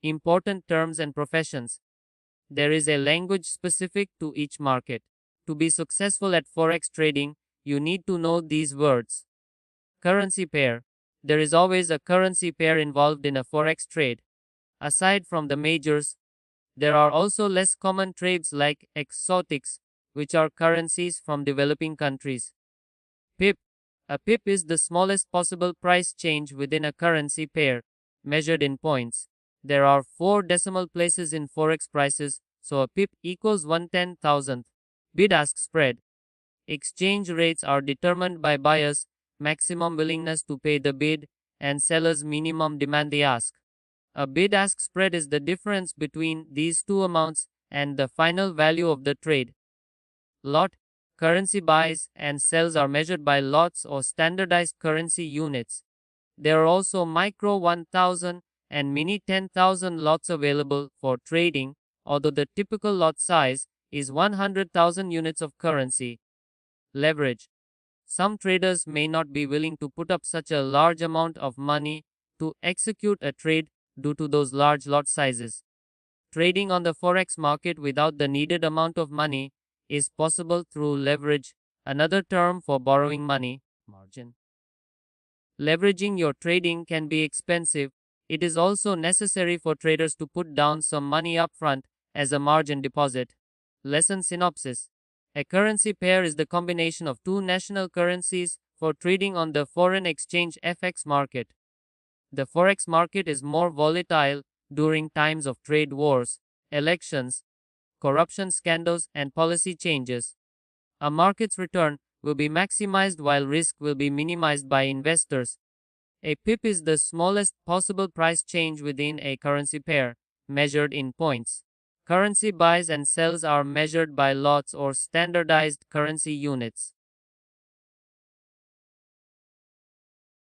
Important terms and professions. There is a language specific to each market. To be successful at Forex trading, you need to know these words. Currency pair. There is always a currency pair involved in a Forex trade. Aside from the majors, there are also less common trades like exotics, which are currencies from developing countries. PIP. A PIP is the smallest possible price change within a currency pair, measured in points. There are 4 decimal places in Forex prices, so a PIP equals 1/10,000th. Bid-ask spread. Exchange rates are determined by buyers' maximum willingness to pay the bid and sellers' minimum demand they ask. A bid-ask spread is the difference between these two amounts and the final value of the trade. Lot. Currency buys and sells are measured by lots or standardized currency units. There are also micro 1000 and mini 10,000 lots available for trading, although the typical lot size is 100,000 units of currency. Leverage. Some traders may not be willing to put up such a large amount of money to execute a trade due to those large lot sizes. Trading on the Forex market without the needed amount of money is possible through leverage, another term for borrowing money, margin. Leveraging your trading can be expensive. It is also necessary for traders to put down some money upfront as a margin deposit. Lesson synopsis. A currency pair is the combination of two national currencies for trading on the foreign exchange FX market. The Forex market is more volatile during times of trade wars, elections, corruption scandals, and policy changes. A market's return will be maximized while risk will be minimized by investors. A PIP is the smallest possible price change within a currency pair, measured in points. Currency buys and sells are measured by lots or standardized currency units.